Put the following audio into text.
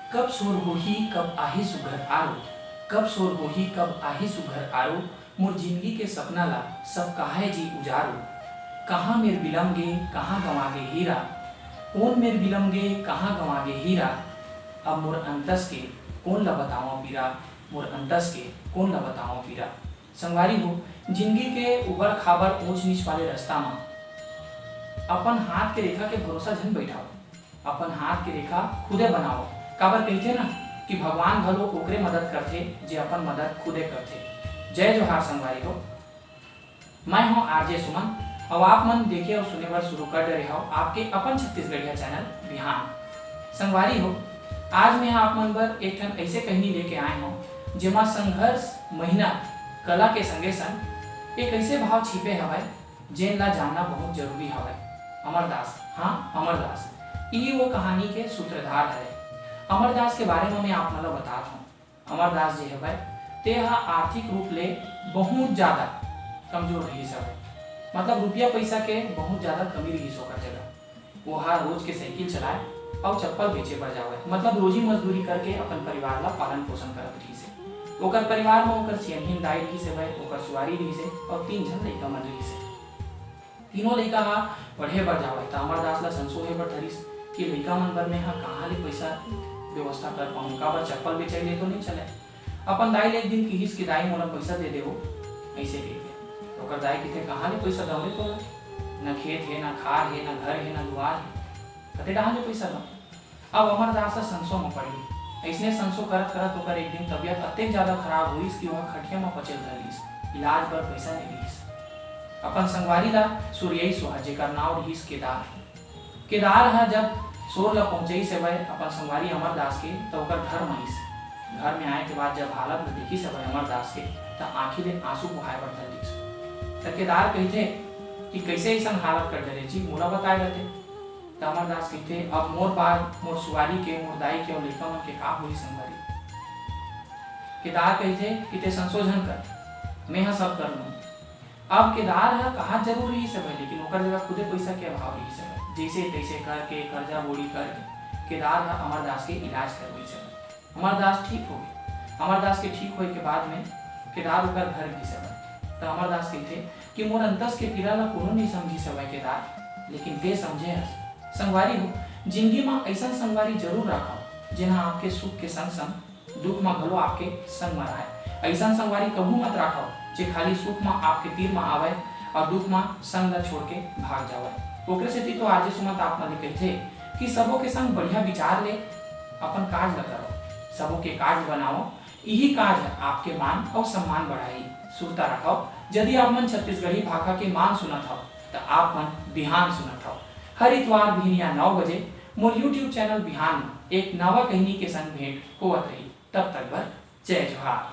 कब शोर होही कब आही सुघर आरो, कब शोर होही कब आही सुघर आरो, मोर जिंदगी के सपना ला सब काहे जी उजारो। कहाँ मेर बिलमगे कहाँ गंवागे हीरा, कौन मेर बिलमगे कहाँ गंवागे हीरा, अब मोर अंतस के कौन ला बताओ पीरा, मोर अंतस के कौन ला बताओ पीरा। संगवारी हो, जिंदगी के उबड़ खाबड़ ऊंच नीच वाले रास्ता में अपन हाथ के रेखा के भरोसा जन बैठाओ, अपन हाथ के रेखा खुदे बनाओ। काबर कहते ना कि भगवान भलो ओकरे मदद करथे जे अपन मदद खुदे करथे। जय जोहार संगवारी हो, मैं हूं आरजे सुमन और आप मन देखे और सुने बर शुरू कर रहे हो आपके अपन छत्तीसगढ़िया चैनल बिहान। संगवारी हो, आज मैं आप मन बर एक ठन ऐसे कहानी लेके आए हूं जेमा संघर्ष, मेहनत, कला के संगे संग एक ऐसे भाव छिपे हवय जेन ला जानना बहुत जरूरी हवय। अमरदास, हाँ अमरदास, ये वो कहानी के सूत्रधार है। अमरदास के बारे में मैं आप मन ला बतात हूँ। अमरदास जी हवय ते हा आर्थिक रूप ले बहुत ज्यादा कमजोर रहिस हवय, मतलब रुपया पैसा के बहुत ज्यादा कमी रहिस ओकर जगह। वो हा रोज के साइकिल चलाए और चप्पल बेचे बर जावे, मतलब रोजी मजदूरी करके अपन परिवार ला पालन पोषण करत रहिस। ओकर परिवार में ओकर सियनहीन दाई रहिस हवय, ओकर सुवारी रहिस और 3 झन लइका मन रहिस। तीनों लइका हा पढ़े बर जावे त अमरदास ला संसोहे बर धरिस कि लइका मन बर में हा कहाँ ले पैसा व्यवस्था कर पाऊँ, काबर चप्पल बेचे ले तो नहीं चले। अपन दाई ले एक दिन कहिस कि दाई मोला पैसा दे देवो ऐसे कहिके। ओकर दाई कहथे कहाँ ले पैसा दौरे तोला, न खेत है न खार है न घर है न दुआर है, कते कहाँ ले पैसा दो। अब अमरदास ला संसो में पड़ी, ऐसने संसो करत करत ओकर एक दिन तबियत अतेक ज्यादा खराब हुईस कि वह खटिया में पचल रहिस, इलाज बर पैसा नहीं रहिस। अपन संगवारी ला सूर्यई सुहा जेकर नाव रहिस केदार। केदार हा जब सोर ला पहुंचई से वह अपन संगवारी अमरदास के तो ओकर घर में आइस। घर में आए के बाद जब हालत में देखी से वह अमरदास के त आंखी ले आंसू बहाए बर धर दिस। त केदार कहथे कि कैसे ऐसा हालत कर दे जी, मोला बताए रहते। त अमरदास कहथे अब मोर बाद मोर सुवारी के, मोर दाई के और लइका मन के का होई संगवारी। केदार कहथे कि ते संशोधन कर, मैं हा सब कर लूं। अब केदार हा कहा जरूर रही सब, लेकिन ओकर जगह खुदे पैसा के अभाव रही सब। जैसे तैसे करके कर्जा बोड़ी करके केदार हा अमरदास के इलाज करवाई सब। अमरदास ठीक हो गए। अमरदास के ठीक होए के बाद में केदार ओकर घर भी सब। तो अमरदास कहते कि मोर अंतस के पीड़ा ला कोनो नहीं समझी सब केदार, लेकिन ते समझे हस। संगवारी हो, जिंदगी में ऐसा संगवारी जरूर रखो जिन्हा आपके सुख के संग संग दुख में घलो आपके संग मराए। ऐसा संगवारी कबू मत रखो जे खाली सुख में आपके तीर में आवे और दुख में संग ला छोड़ के भाग जावे। ओकरे सेती तो आरजे सुमन आप मन कहथे कि सबों के संग बढ़िया विचार ले अपन काज ला करो, सबों के काज बनाओ, यही काज है आपके मान और सम्मान बढ़ाई। सुरता रखो, यदि आप मन छत्तीसगढ़ी भाषा के मान सुनत हो तो आप मन बिहान सुनत हो। हर इतवार भिनिया 9 बजे मोर यूट्यूब चैनल बिहान में एक नवा कहानी के संग भेंट होवत रही। तब तक बर जय जोहार।